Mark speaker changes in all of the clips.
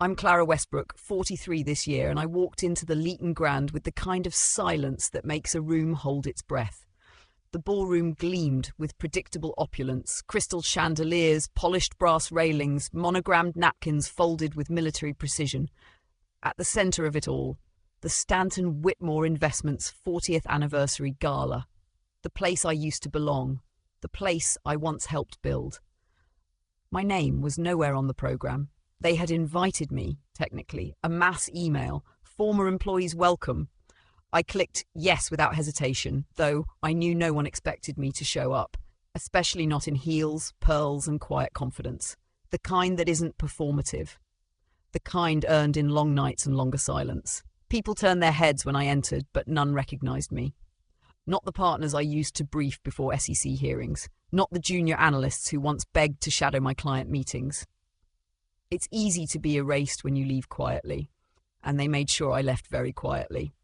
Speaker 1: I'm Clara Westbrook, 43 this year, and I walked into the Leeton Grand with the kind of silence that makes a room hold its breath. The ballroom gleamed with predictable opulence, crystal chandeliers, polished brass railings, monogrammed napkins folded with military precision. At the centre of it all, the Stanton Whitmore Investments 40th Anniversary Gala. The place I used to belong. The place I once helped build. My name was nowhere on the programme. They had invited me, technically, a mass email, former employees welcome. I clicked yes without hesitation, though I knew no one expected me to show up, especially not in heels, pearls and quiet confidence. The kind that isn't performative. The kind earned in long nights and longer silence. People turned their heads when I entered, but none recognised me. Not the partners I used to brief before SEC hearings. Not the junior analysts who once begged to shadow my client meetings. It's easy to be erased when you leave quietly, and they made sure I left very quietly.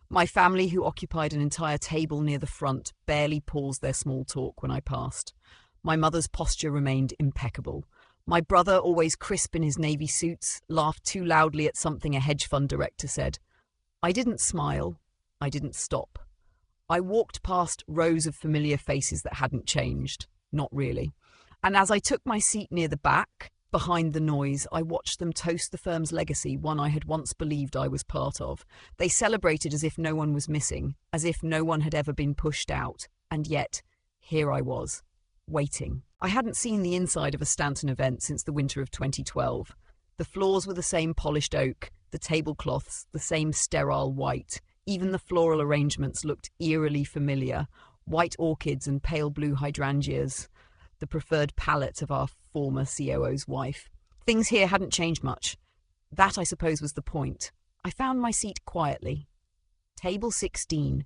Speaker 1: My family, who occupied an entire table near the front, barely paused their small talk when I passed. My mother's posture remained impeccable. My brother, always crisp in his navy suits, laughed too loudly at something a hedge fund director said. I didn't smile. I didn't stop. I walked past rows of familiar faces that hadn't changed. Not really. And as I took my seat near the back, behind the noise, I watched them toast the firm's legacy, one I had once believed I was part of. They celebrated as if no one was missing, as if no one had ever been pushed out. And yet, here I was, waiting. I hadn't seen the inside of a Stanton event since the winter of 2012. The floors were the same polished oak, the tablecloths the same sterile white. Even the floral arrangements looked eerily familiar. White orchids and pale blue hydrangeas, the preferred palette of our former COO's wife. Things here hadn't changed much. That, I suppose, was the point. I found my seat quietly. Table 16,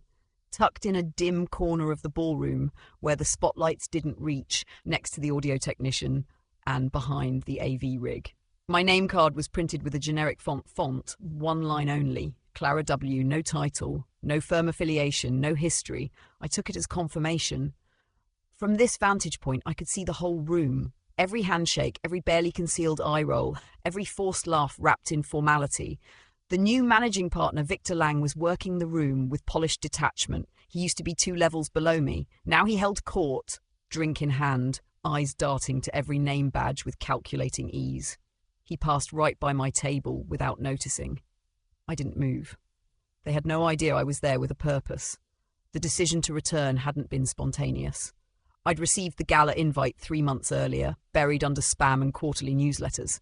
Speaker 1: tucked in a dim corner of the ballroom where the spotlights didn't reach, next to the audio technician and behind the AV rig. My name card was printed with a generic font, one line only. Clara W., no title, no firm affiliation, no history. I took it as confirmation. From this vantage point, I could see the whole room. Every handshake, every barely concealed eye roll, every forced laugh wrapped in formality. The new managing partner, Victor Lang, was working the room with polished detachment. He used to be 2 levels below me. Now he held court, drink in hand, eyes darting to every name badge with calculating ease. He passed right by my table without noticing. I didn't move. They had no idea I was there with a purpose. The decision to return hadn't been spontaneous. I'd received the gala invite 3 months earlier, buried under spam and quarterly newsletters.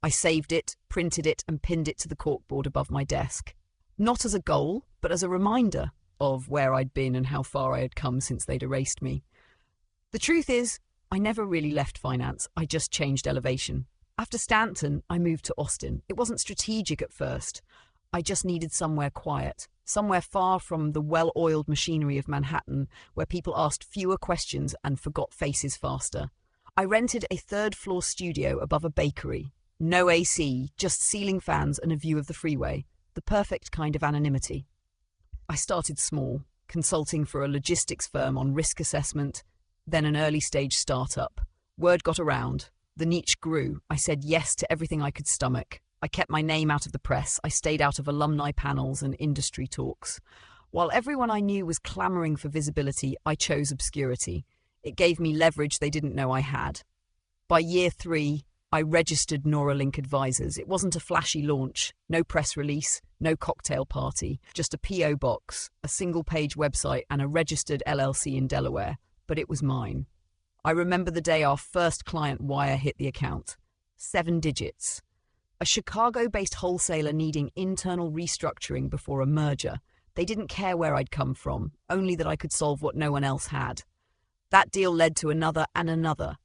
Speaker 1: I saved it, printed it, and pinned it to the corkboard above my desk. Not as a goal, but as a reminder of where I'd been and how far I had come since they'd erased me. The truth is, I never really left finance. I just changed elevation. After Stanton, I moved to Austin. It wasn't strategic at first. I just needed somewhere quiet, somewhere far from the well-oiled machinery of Manhattan, where people asked fewer questions and forgot faces faster. I rented a 3rd-floor studio above a bakery. No AC, just ceiling fans and a view of the freeway. The perfect kind of anonymity. I started small, consulting for a logistics firm on risk assessment, then an early-stage startup. Word got around. The niche grew. I said yes to everything I could stomach. I kept my name out of the press. I stayed out of alumni panels and industry talks. While everyone I knew was clamoring for visibility, I chose obscurity. It gave me leverage they didn't know I had. By year 3, I registered Neuralink Advisors. It wasn't a flashy launch, no press release, no cocktail party, just a PO box, a single-page website, and a registered LLC in Delaware. But it was mine. I remember the day our first client wire hit the account. 7 digits. A Chicago-based wholesaler needing internal restructuring before a merger. They didn't care where I'd come from, only that I could solve what no one else had. That deal led to another and another.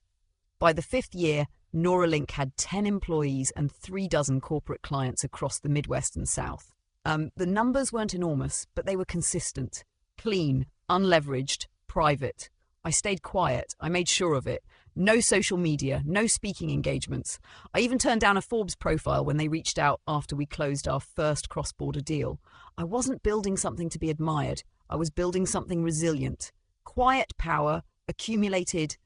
Speaker 1: By the 5th year, Neuralink had 10 employees and 3 dozen corporate clients across the Midwest and South. The numbers weren't enormous, but they were consistent, clean, unleveraged, private. I stayed quiet. I made sure of it. No social media, no speaking engagements. I even turned down a Forbes profile when they reached out after we closed our first cross-border deal. I wasn't building something to be admired. I was building something resilient. Quiet power accumulated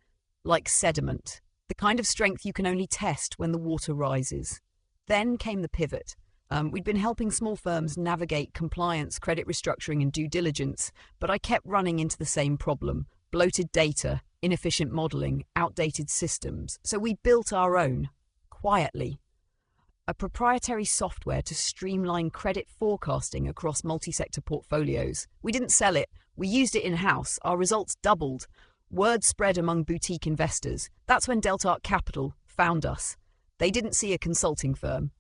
Speaker 1: like sediment. The kind of strength you can only test when the water rises. Then came the pivot. We'd been helping small firms navigate compliance, credit restructuring, and due diligence, but I kept running into the same problem: bloated data, inefficient modeling, outdated systems. So we built our own, quietly. A proprietary software to streamline credit forecasting across multi-sector portfolios. We didn't sell it, we used it in-house. Our results doubled. Word spread among boutique investors. That's when Deltark Capital found us. They didn't see a consulting firm.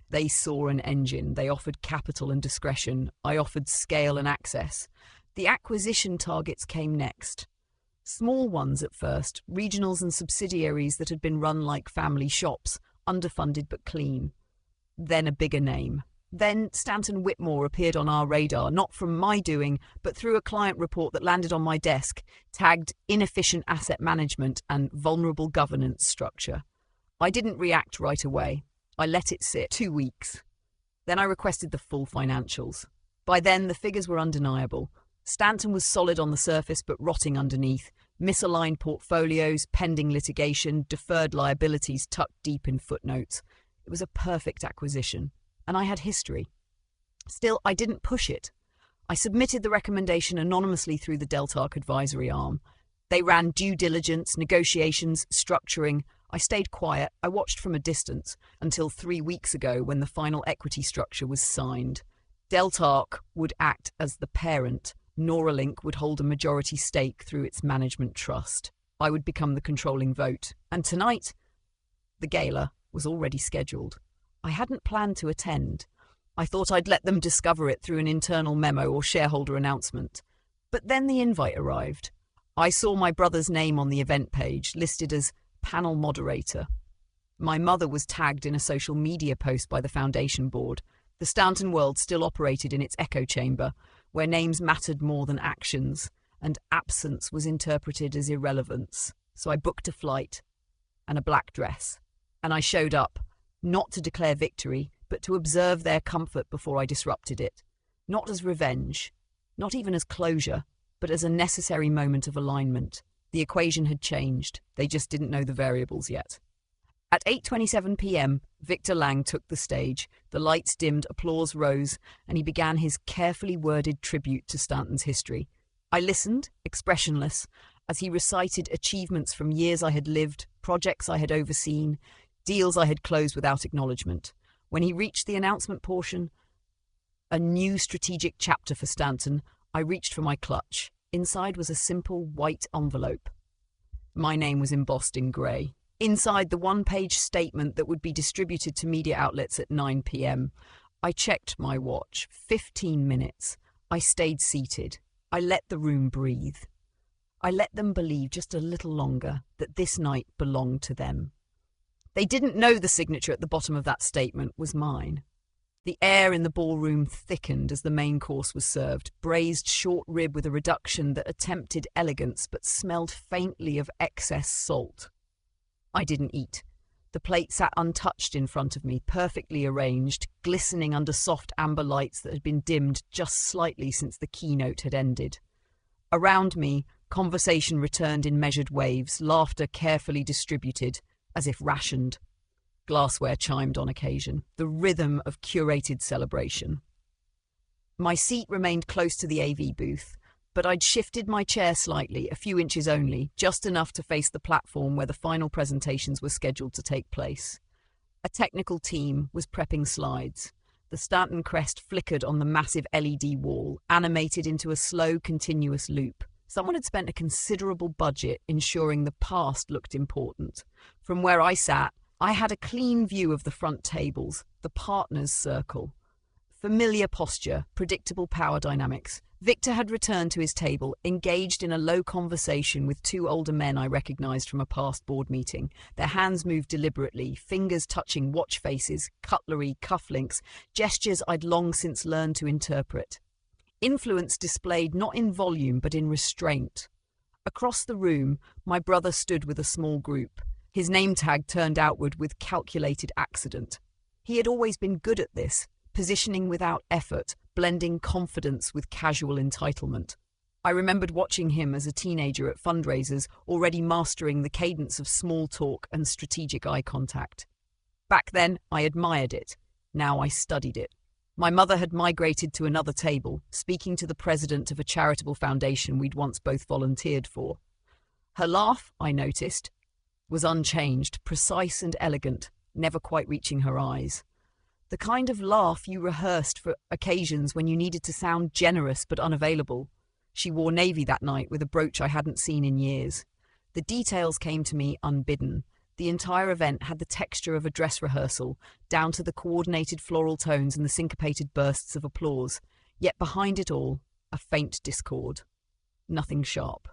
Speaker 1: They saw an engine. They offered capital and discretion. I offered scale and access. The acquisition targets came next. Small ones at first, regionals and subsidiaries that had been run like family shops, underfunded but clean. Then a bigger name. Then Stanton Whitmore appeared on our radar, not from my doing, but through a client report that landed on my desk, tagged inefficient asset management and vulnerable governance structure. I didn't react right away. I let it sit 2 weeks. Then I requested the full financials. By then, the figures were undeniable. Stanton was solid on the surface but rotting underneath. Misaligned portfolios, pending litigation, deferred liabilities tucked deep in footnotes. It was a perfect acquisition, and I had history. Still, I didn't push it. I submitted the recommendation anonymously through the Deltark advisory arm. They ran due diligence, negotiations, structuring. I stayed quiet. I watched from a distance until 3 weeks ago when the final equity structure was signed. Deltark would act as the parent. Neuralink would hold a majority stake through its management trust. I would become the controlling vote. And tonight, the gala was already scheduled. I hadn't planned to attend. I thought I'd let them discover it through an internal memo or shareholder announcement. But then the invite arrived. I saw my brother's name on the event page, listed as panel moderator. My mother was tagged in a social media post by the foundation board. The Stanton world still operated in its echo chamber, where names mattered more than actions, and absence was interpreted as irrelevance. So I booked a flight and a black dress, and I showed up, not to declare victory, but to observe their comfort before I disrupted it. Not as revenge, not even as closure, but as a necessary moment of alignment. The equation had changed. They just didn't know the variables yet. At 8:27 p.m., Victor Lang took the stage. The lights dimmed, applause rose, and he began his carefully worded tribute to Stanton's history. I listened, expressionless, as he recited achievements from years I had lived, projects I had overseen, deals I had closed without acknowledgement. When he reached the announcement portion, a new strategic chapter for Stanton, I reached for my clutch. Inside was a simple white envelope. My name was embossed in grey. Inside, the one-page statement that would be distributed to media outlets at 9 p.m. I checked my watch. 15 minutes. I stayed seated. I let the room breathe. I let them believe just a little longer that this night belonged to them. They didn't know the signature at the bottom of that statement was mine. The air in the ballroom thickened as the main course was served, braised short rib with a reduction that attempted elegance but smelled faintly of excess salt. I didn't eat. The plate sat untouched in front of me, perfectly arranged, glistening under soft amber lights that had been dimmed just slightly since the keynote had ended. Around me, conversation returned in measured waves, laughter carefully distributed, as if rationed. Glassware chimed on occasion, the rhythm of curated celebration. My seat remained close to the AV booth, but I'd shifted my chair slightly, a few inches only, just enough to face the platform where the final presentations were scheduled to take place. A technical team was prepping slides. The Stanton crest flickered on the massive LED wall, animated into a slow, continuous loop. Someone had spent a considerable budget ensuring the past looked important. From where I sat, I had a clean view of the front tables, the partners' circle. Familiar posture, predictable power dynamics. Victor had returned to his table, engaged in a low conversation with two older men I recognized from a past board meeting. Their hands moved deliberately, fingers touching watch faces, cutlery, cufflinks, gestures I'd long since learned to interpret. Influence displayed not in volume but in restraint. Across the room, my brother stood with a small group, his name tag turned outward with calculated accident. He had always been good at this, positioning without effort, blending confidence with casual entitlement. I remembered watching him as a teenager at fundraisers, already mastering the cadence of small talk and strategic eye contact. Back then, I admired it. Now I studied it. My mother had migrated to another table, speaking to the president of a charitable foundation we'd once both volunteered for. Her laugh, I noticed, was unchanged, precise and elegant, never quite reaching her eyes. The kind of laugh you rehearsed for occasions when you needed to sound generous but unavailable. She wore navy that night with a brooch I hadn't seen in years. The details came to me unbidden. The entire event had the texture of a dress rehearsal, down to the coordinated floral tones and the syncopated bursts of applause. Yet behind it all, a faint discord. Nothing sharp.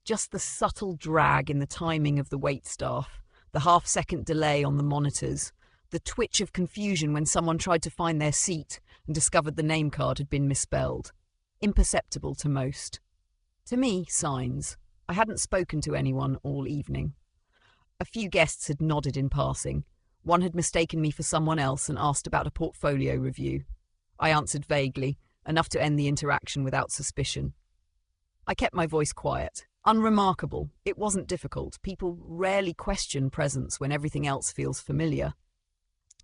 Speaker 1: Just the subtle drag in the timing of the waitstaff, the half-second delay on the monitors, the twitch of confusion when someone tried to find their seat and discovered the name card had been misspelled. Imperceptible to most. To me, signs. I hadn't spoken to anyone all evening. A few guests had nodded in passing. One had mistaken me for someone else and asked about a portfolio review. I answered vaguely, enough to end the interaction without suspicion. I kept my voice quiet. Unremarkable. It wasn't difficult. People rarely question presence when everything else feels familiar.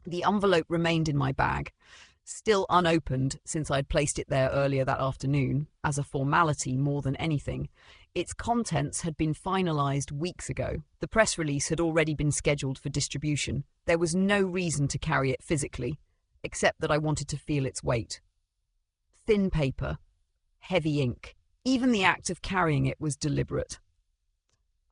Speaker 1: The envelope remained in my bag, still unopened since I'd placed it there earlier that afternoon, as a formality more than anything. Its contents had been finalised weeks ago. The press release had already been scheduled for distribution. There was no reason to carry it physically, except that I wanted to feel its weight. Thin paper, heavy ink. Even the act of carrying it was deliberate.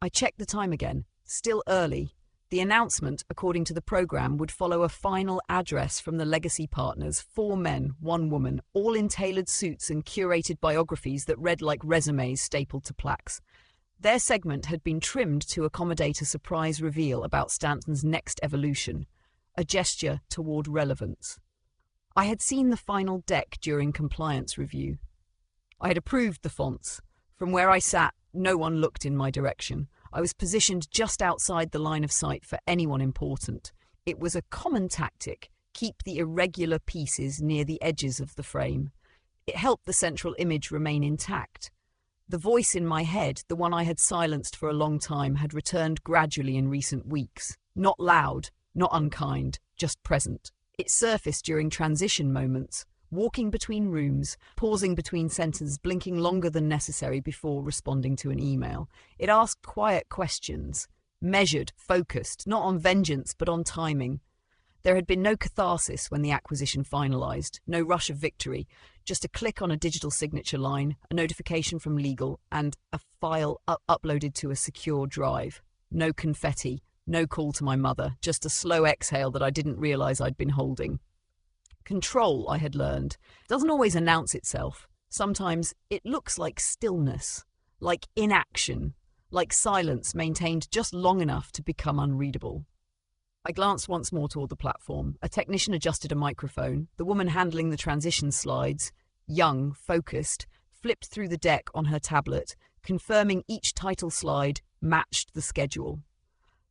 Speaker 1: I checked the time again. Still early. The announcement, according to the programme, would follow a final address from the legacy partners, 4 men, 1 woman, all in tailored suits and curated biographies that read like resumes stapled to plaques. Their segment had been trimmed to accommodate a surprise reveal about Stanton's next evolution, a gesture toward relevance. I had seen the final deck during compliance review. I had approved the fonts. From where I sat, no one looked in my direction. I was positioned just outside the line of sight for anyone important. It was a common tactic, keep the irregular pieces near the edges of the frame. It helped the central image remain intact. The voice in my head, the one I had silenced for a long time, had returned gradually in recent weeks. Not loud, not unkind, just present. It surfaced during transition moments, walking between rooms, pausing between sentences, blinking longer than necessary before responding to an email. It asked quiet questions, measured, focused, not on vengeance but on timing. There had been no catharsis when the acquisition finalised, no rush of victory, just a click on a digital signature line, a notification from legal, and a file uploaded to a secure drive. No confetti, no call to my mother, just a slow exhale that I didn't realise I'd been holding. Control, I had learned, doesn't always announce itself. Sometimes it looks like stillness, like inaction, like silence maintained just long enough to become unreadable. I glanced once more toward the platform. A technician adjusted a microphone. The woman handling the transition slides, young, focused, flipped through the deck on her tablet, confirming each title slide matched the schedule.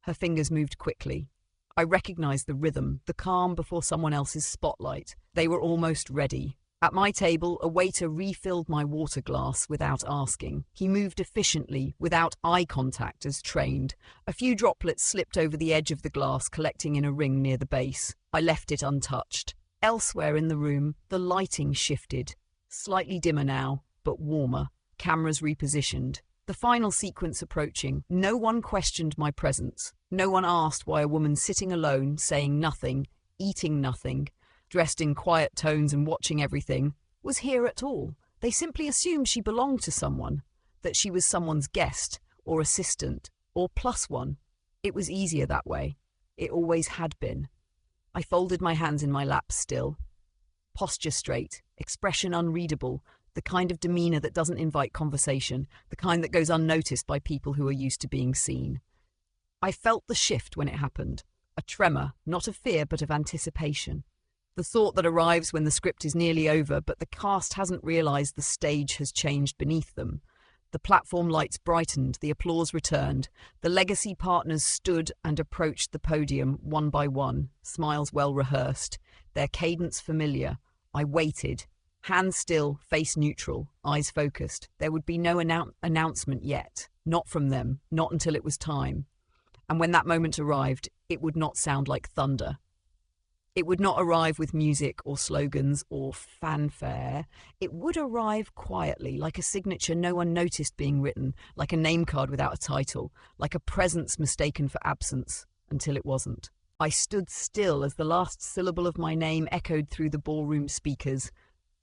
Speaker 1: Her fingers moved quickly. I recognized the rhythm, the calm before someone else's spotlight. They were almost ready. At my table, a waiter refilled my water glass without asking. He moved efficiently, without eye contact as trained. A few droplets slipped over the edge of the glass, collecting in a ring near the base. I left it untouched. Elsewhere in the room, the lighting shifted. Slightly dimmer now, but warmer. Cameras repositioned. The final sequence approaching. No one questioned my presence. No one asked why a woman sitting alone, saying nothing, eating nothing, dressed in quiet tones and watching everything, was here at all. They simply assumed she belonged to someone, that she was someone's guest, or assistant, or plus one. It was easier that way. It always had been. I folded my hands in my lap still. Posture straight, expression unreadable, the kind of demeanour that doesn't invite conversation, the kind that goes unnoticed by people who are used to being seen. I felt the shift when it happened, a tremor, not of fear but of anticipation. The thought that arrives when the script is nearly over but the cast hasn't realised the stage has changed beneath them. The platform lights brightened, the applause returned. The legacy partners stood and approached the podium one by one, smiles well rehearsed, their cadence familiar. I waited. Hands still, face neutral, eyes focused. There would be no announcement yet. Not from them, not until it was time. And when that moment arrived, it would not sound like thunder. It would not arrive with music or slogans or fanfare. It would arrive quietly, like a signature no one noticed being written, like a name card without a title, like a presence mistaken for absence, until it wasn't. I stood still as the last syllable of my name echoed through the ballroom speakers,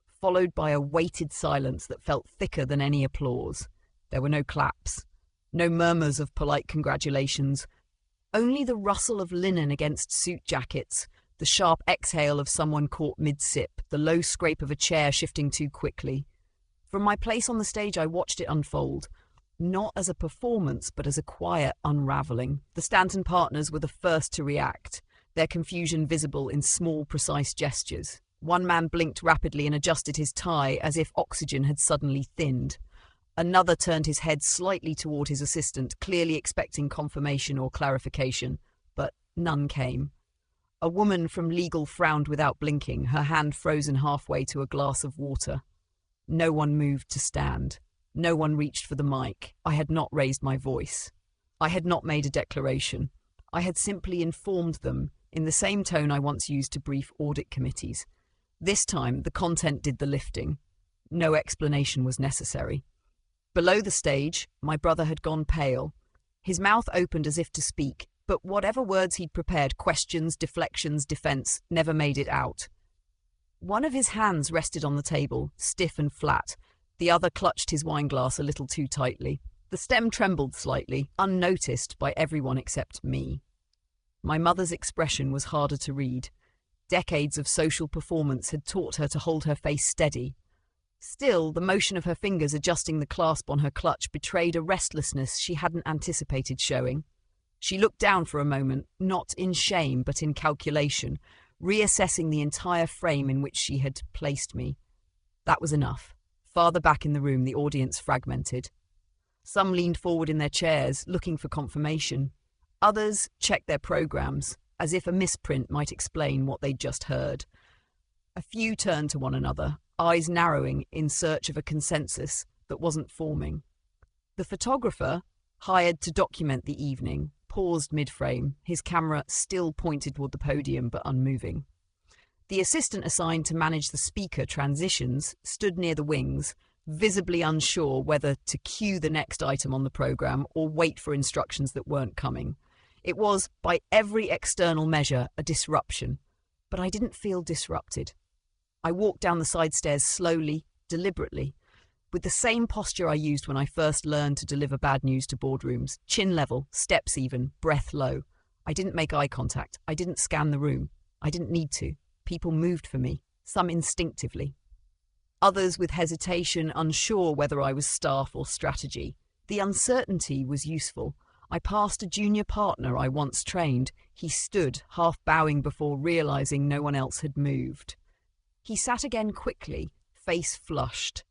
Speaker 1: followed by a weighted silence that felt thicker than any applause. There were no claps, no murmurs of polite congratulations, only the rustle of linen against suit jackets, the sharp exhale of someone caught mid-sip, the low scrape of a chair shifting too quickly. From my place on the stage, I watched it unfold, not as a performance, but as a quiet unraveling. The Stanton partners were the first to react, their confusion visible in small, precise gestures. One man blinked rapidly and adjusted his tie as if oxygen had suddenly thinned. Another turned his head slightly toward his assistant, clearly expecting confirmation or clarification, but none came. A woman from legal frowned without blinking, her hand frozen halfway to a glass of water. No one moved to stand. No one reached for the mic. I had not raised my voice. I had not made a declaration. I had simply informed them in the same tone I once used to brief audit committees. This time, the content did the lifting. No explanation was necessary. Below the stage, my brother had gone pale. His mouth opened as if to speak, but whatever words he'd prepared, questions, deflections, defense, never made it out. One of his hands rested on the table, stiff and flat. The other clutched his wineglass a little too tightly. The stem trembled slightly, unnoticed by everyone except me. My mother's expression was harder to read. Decades of social performance had taught her to hold her face steady. Still, the motion of her fingers adjusting the clasp on her clutch betrayed a restlessness she hadn't anticipated showing. She looked down for a moment, not in shame but in calculation, reassessing the entire frame in which she had placed me. That was enough. Farther back in the room, the audience fragmented. Some leaned forward in their chairs, looking for confirmation. Others checked their programs, as if a misprint might explain what they'd just heard. A few turned to one another, eyes narrowing in search of a consensus that wasn't forming. The photographer, hired to document the evening, paused mid-frame, his camera still pointed toward the podium but unmoving. The assistant assigned to manage the speaker transitions stood near the wings, visibly unsure whether to cue the next item on the program or wait for instructions that weren't coming. It was, by every external measure, a disruption, but I didn't feel disrupted. I walked down the side stairs slowly, deliberately, with the same posture I used when I first learned to deliver bad news to boardrooms, chin level, steps even, breath low. I didn't make eye contact. I didn't scan the room. I didn't need to. People moved for me, some instinctively. Others with hesitation, unsure whether I was staff or strategy. The uncertainty was useful. I passed a junior partner I once trained. He stood, half bowing before realizing no one else had moved. He sat again quickly, face flushed.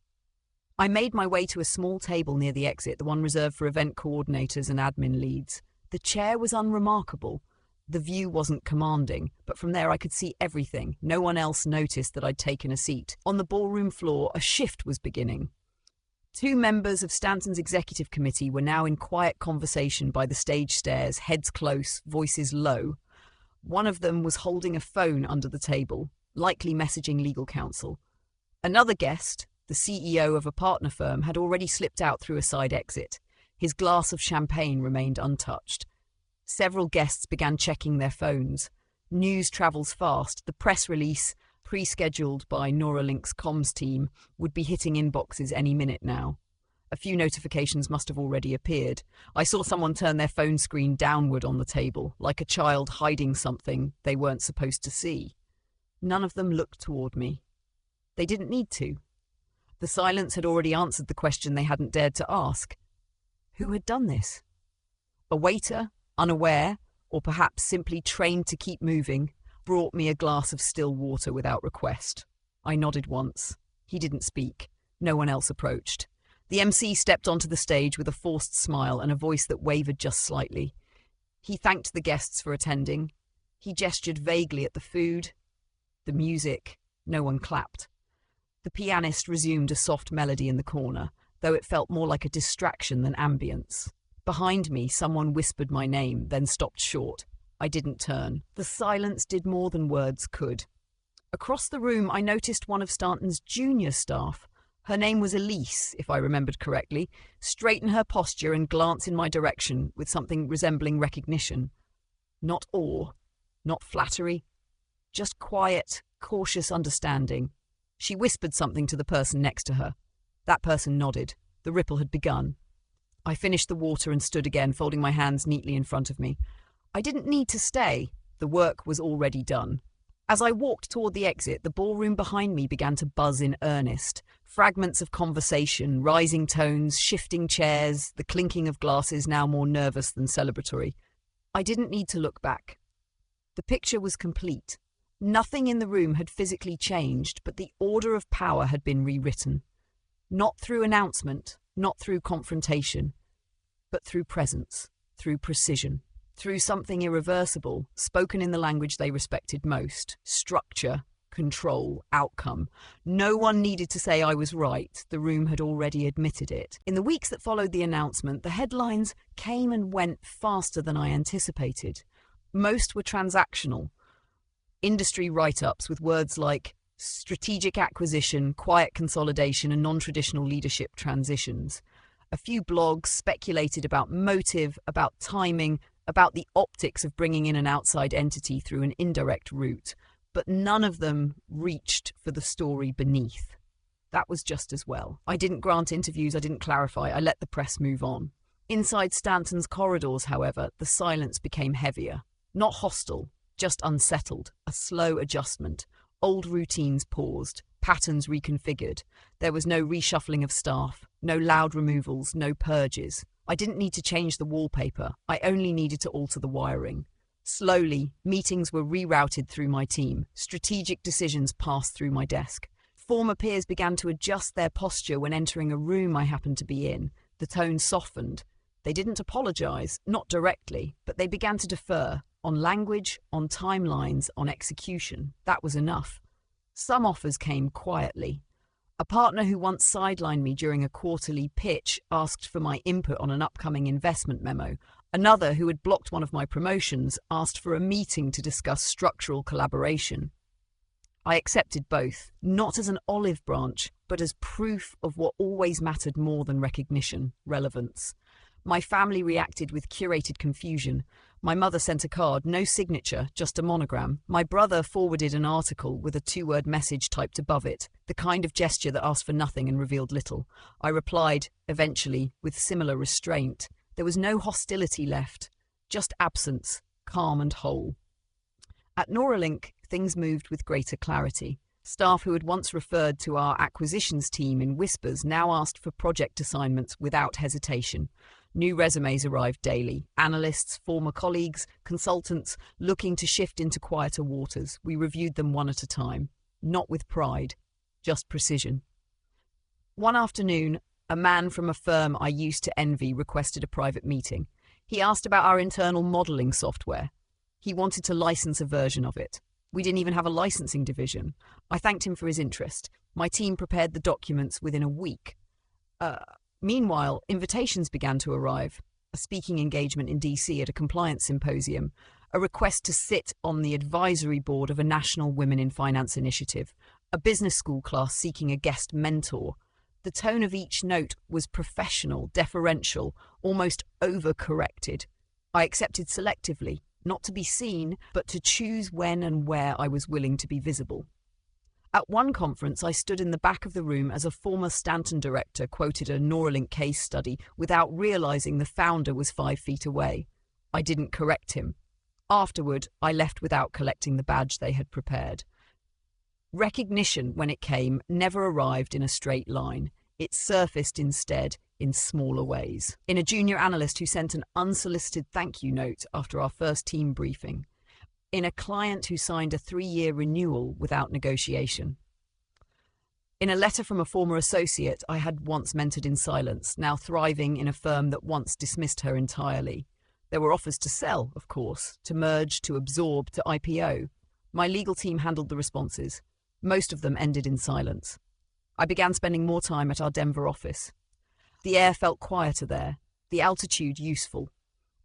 Speaker 1: I made my way to a small table near the exit, the one reserved for event coordinators and admin leads. The chair was unremarkable. The view wasn't commanding, but from there I could see everything. No one else noticed that I'd taken a seat. On the ballroom floor, a shift was beginning. Two members of Stanton's executive committee were now in quiet conversation by the stage stairs, heads close, voices low. One of them was holding a phone under the table, likely messaging legal counsel. Another guest, the CEO of a partner firm, had already slipped out through a side exit. His glass of champagne remained untouched. Several guests began checking their phones. News travels fast. The press release, pre-scheduled by Neuralink's comms team, would be hitting inboxes any minute now. A few notifications must have already appeared. I saw someone turn their phone screen downward on the table, like a child hiding something they weren't supposed to see. None of them looked toward me. They didn't need to. The silence had already answered the question they hadn't dared to ask. Who had done this? A waiter, unaware, or perhaps simply trained to keep moving, brought me a glass of still water without request. I nodded once. He didn't speak. No one else approached. The MC stepped onto the stage with a forced smile and a voice that wavered just slightly. He thanked the guests for attending. He gestured vaguely at the food, the music. No one clapped. The pianist resumed a soft melody in the corner, though it felt more like a distraction than ambience. Behind me, someone whispered my name, then stopped short. I didn't turn. The silence did more than words could. Across the room, I noticed one of Stanton's junior staff. Her name was Elise, if I remembered correctly, straighten her posture and glance in my direction with something resembling recognition. Not awe, not flattery, just quiet, cautious understanding. She whispered something to the person next to her. That person nodded. The ripple had begun. I finished the water and stood again, folding my hands neatly in front of me. I didn't need to stay. The work was already done. As I walked toward the exit, the ballroom behind me began to buzz in earnest. Fragments of conversation, rising tones, shifting chairs, the clinking of glasses now more nervous than celebratory. I didn't need to look back. The picture was complete. Nothing in the room had physically changed, but the order of power had been rewritten. Not through announcement, not through confrontation, but through presence, through precision. Through something irreversible, spoken in the language they respected most. Structure, control, outcome. No one needed to say I was right. The room had already admitted it. In the weeks that followed the announcement, the headlines came and went faster than I anticipated. Most were transactional. Industry write-ups with words like strategic acquisition, quiet consolidation, and non-traditional leadership transitions. A few blogs speculated about motive, about timing, about the optics of bringing in an outside entity through an indirect route, but none of them reached for the story beneath. That was just as well. I didn't grant interviews, I didn't clarify, I let the press move on. Inside Stanton's corridors, however, the silence became heavier. Not hostile, just unsettled, a slow adjustment. Old routines paused, patterns reconfigured. There was no reshuffling of staff, no loud removals, no purges. I didn't need to change the wallpaper. I only needed to alter the wiring. Slowly, meetings were rerouted through my team. Strategic decisions passed through my desk. Former peers began to adjust their posture when entering a room I happened to be in. The tone softened. They didn't apologize, not directly, but they began to defer. On language, on timelines, on execution. That was enough. Some offers came quietly. A partner who once sidelined me during a quarterly pitch asked for my input on an upcoming investment memo. Another, who had blocked one of my promotions, asked for a meeting to discuss structural collaboration. I accepted both, not as an olive branch, but as proof of what always mattered more than recognition, relevance. My family reacted with curated confusion. My mother sent a card, no signature, just a monogram. My brother forwarded an article with a 2-word message typed above it, the kind of gesture that asked for nothing and revealed little. I replied, eventually, with similar restraint. There was no hostility left, just absence, calm and whole. At Neuralink, things moved with greater clarity. Staff who had once referred to our acquisitions team in whispers now asked for project assignments without hesitation. New resumes arrived daily. Analysts, former colleagues, consultants looking to shift into quieter waters. We reviewed them one at a time. Not with pride, just precision. One afternoon, a man from a firm I used to envy requested a private meeting. He asked about our internal modeling software. He wanted to license a version of it. We didn't even have a licensing division. I thanked him for his interest. My team prepared the documents within a week. Meanwhile, invitations began to arrive. A speaking engagement in DC at a compliance symposium, a request to sit on the advisory board of a national Women in Finance initiative, a business school class seeking a guest mentor. The tone of each note was professional, deferential, almost overcorrected. I accepted selectively, not to be seen, but to choose when and where I was willing to be visible. At one conference, I stood in the back of the room as a former Stanton director quoted a Neuralink case study without realizing the founder was 5 feet away. I didn't correct him. Afterward, I left without collecting the badge they had prepared. Recognition, when it came, never arrived in a straight line. It surfaced instead in smaller ways. In a junior analyst who sent an unsolicited thank you note after our first team briefing. In a client who signed a 3-year renewal without negotiation. In a letter from a former associate I had once mentored in silence, now thriving in a firm that once dismissed her entirely. There were offers to sell, of course, to merge, to absorb, to IPO. My legal team handled the responses. Most of them ended in silence. I began spending more time at our Denver office. The air felt quieter there, the altitude useful.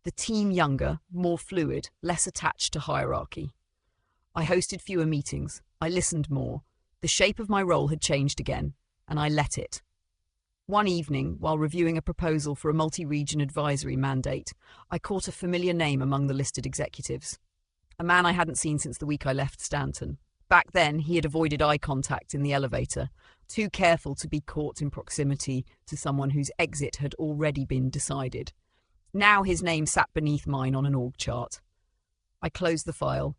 Speaker 1: The team younger, more fluid, less attached to hierarchy. I hosted fewer meetings. I listened more. The shape of my role had changed again, and I let it. One evening, while reviewing a proposal for a multi-region advisory mandate, I caught a familiar name among the listed executives. A man I hadn't seen since the week I left Stanton. Back then, he had avoided eye contact in the elevator, too careful to be caught in proximity to someone whose exit had already been decided. Now his name sat beneath mine on an org chart. I closed the file.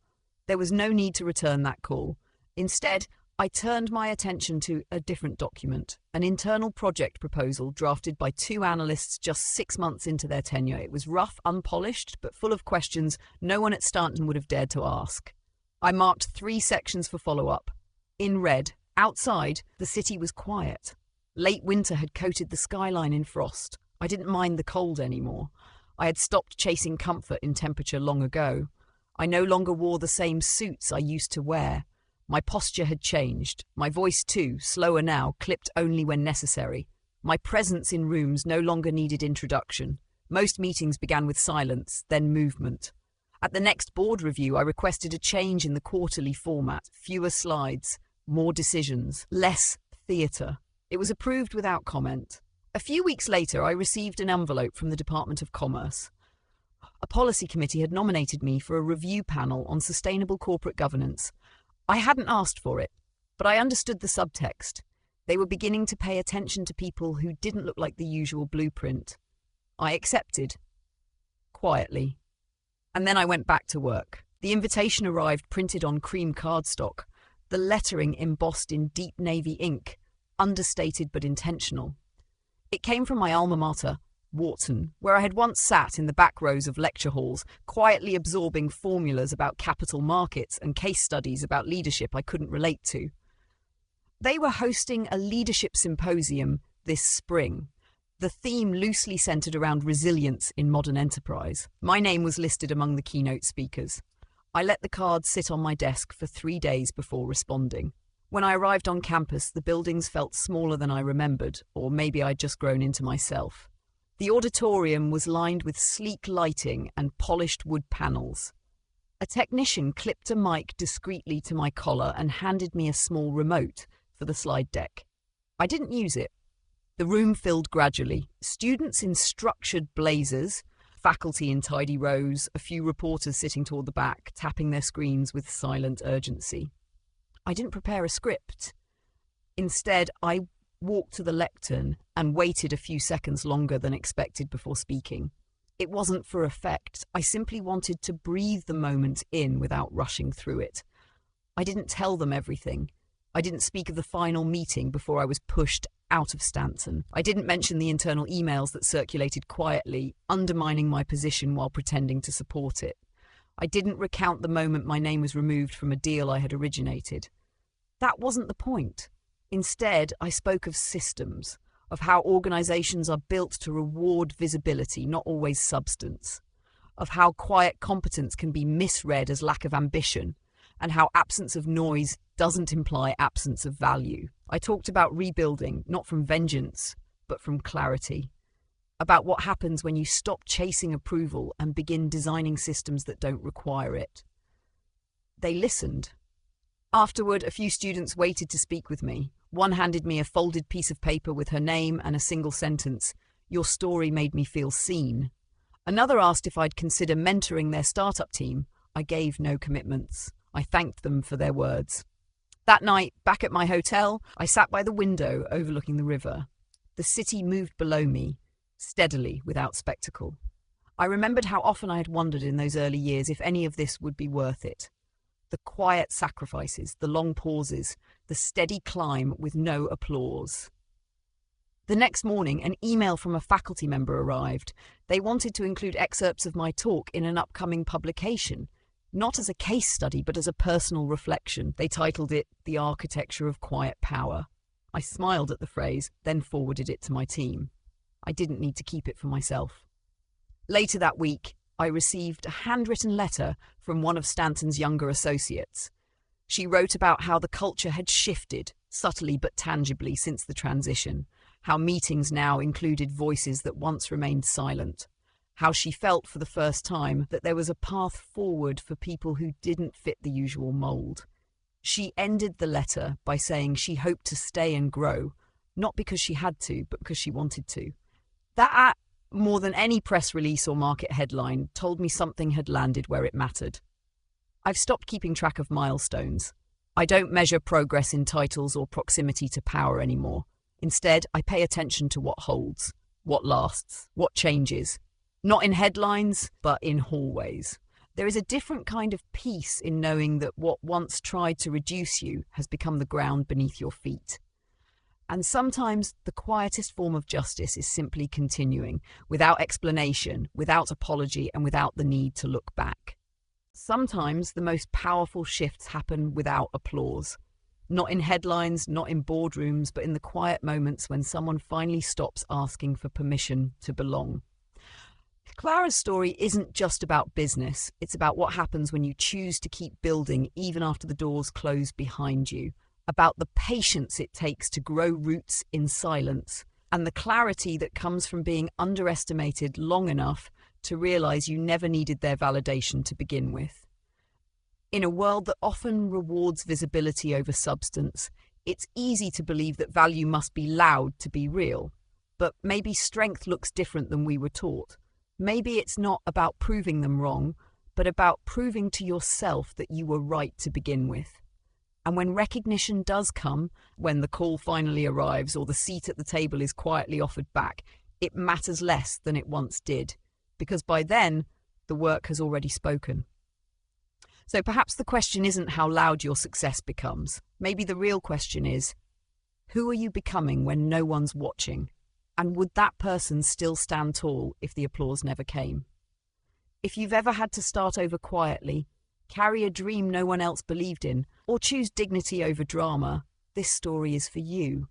Speaker 1: There was no need to return that call. Instead, I turned my attention to a different document, an internal project proposal drafted by two analysts just 6 months into their tenure. It was rough, unpolished, but full of questions no one at Stanton would have dared to ask. I marked 3 sections for follow-up. In red, outside, the city was quiet. Late winter had coated the skyline in frost. I didn't mind the cold anymore. I had stopped chasing comfort in temperature long ago. I no longer wore the same suits I used to wear. My posture had changed. My voice, too, slower now, clipped only when necessary. My presence in rooms no longer needed introduction. Most meetings began with silence, then movement. At the next board review, I requested a change in the quarterly format, fewer slides, more decisions, less theatre. It was approved without comment. A few weeks later, I received an envelope from the Department of Commerce. A policy committee had nominated me for a review panel on sustainable corporate governance. I hadn't asked for it, but I understood the subtext. They were beginning to pay attention to people who didn't look like the usual blueprint. I accepted. Quietly. And then I went back to work. The invitation arrived printed on cream cardstock, the lettering embossed in deep navy ink, understated but intentional. It came from my alma mater, Wharton, where I had once sat in the back rows of lecture halls, quietly absorbing formulas about capital markets and case studies about leadership I couldn't relate to. They were hosting a leadership symposium this spring. The theme loosely centered around resilience in modern enterprise. My name was listed among the keynote speakers. I let the card sit on my desk for 3 days before responding. When I arrived on campus, the buildings felt smaller than I remembered, or maybe I'd just grown into myself. The auditorium was lined with sleek lighting and polished wood panels. A technician clipped a mic discreetly to my collar and handed me a small remote for the slide deck. I didn't use it. The room filled gradually. Students in structured blazers, faculty in tidy rows, a few reporters sitting toward the back, tapping their screens with silent urgency. I didn't prepare a script. Instead, I walked to the lectern and waited a few seconds longer than expected before speaking. It wasn't for effect. I simply wanted to breathe the moment in without rushing through it. I didn't tell them everything. I didn't speak of the final meeting before I was pushed out of Stanton. I didn't mention the internal emails that circulated quietly, undermining my position while pretending to support it. I didn't recount the moment my name was removed from a deal I had originated. That wasn't the point. Instead, I spoke of systems, of how organizations are built to reward visibility, not always substance, of how quiet competence can be misread as lack of ambition, and how absence of noise doesn't imply absence of value. I talked about rebuilding, not from vengeance, but from clarity, about what happens when you stop chasing approval and begin designing systems that don't require it. They listened. Afterward, a few students waited to speak with me. One handed me a folded piece of paper with her name and a single sentence, "Your story made me feel seen." Another asked if I'd consider mentoring their startup team. I gave no commitments. I thanked them for their words. That night, back at my hotel, I sat by the window overlooking the river. The city moved below me, steadily, without spectacle. I remembered how often I had wondered in those early years if any of this would be worth it. The quiet sacrifices, the long pauses, the steady climb with no applause. The next morning, an email from a faculty member arrived. They wanted to include excerpts of my talk in an upcoming publication, not as a case study, but as a personal reflection. They titled it "The Architecture of Quiet Power." I smiled at the phrase, then forwarded it to my team. I didn't need to keep it for myself. Later that week, I received a handwritten letter from one of Stanton's younger associates. She wrote about how the culture had shifted, subtly but tangibly, since the transition, how meetings now included voices that once remained silent, how she felt for the first time that there was a path forward for people who didn't fit the usual mold. She ended the letter by saying she hoped to stay and grow, not because she had to, but because she wanted to. That, more than any press release or market headline, told me something had landed where it mattered. I've stopped keeping track of milestones. I don't measure progress in titles or proximity to power anymore. Instead, I pay attention to what holds, what lasts, what changes. Not in headlines, but in hallways. There is a different kind of peace in knowing that what once tried to reduce you has become the ground beneath your feet. And sometimes the quietest form of justice is simply continuing, without explanation, without apology, and without the need to look back. Sometimes the most powerful shifts happen without applause. Not in headlines, not in boardrooms, but in the quiet moments when someone finally stops asking for permission to belong. Clara's story isn't just about business. It's about what happens when you choose to keep building even after the doors close behind you, about the patience it takes to grow roots in silence, and the clarity that comes from being underestimated long enough to realize you never needed their validation to begin with. In a world that often rewards visibility over substance, it's easy to believe that value must be loud to be real. But maybe strength looks different than we were taught. Maybe it's not about proving them wrong, but about proving to yourself that you were right to begin with. And when recognition does come, when the call finally arrives or the seat at the table is quietly offered back, it matters less than it once did, because by then, the work has already spoken. So perhaps the question isn't how loud your success becomes. Maybe the real question is, who are you becoming when no one's watching? And would that person still stand tall if the applause never came? If you've ever had to start over quietly, carry a dream no one else believed in, or choose dignity over drama, this story is for you.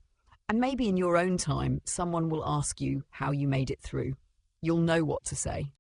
Speaker 1: And maybe in your own time, someone will ask you how you made it through. You'll know what to say.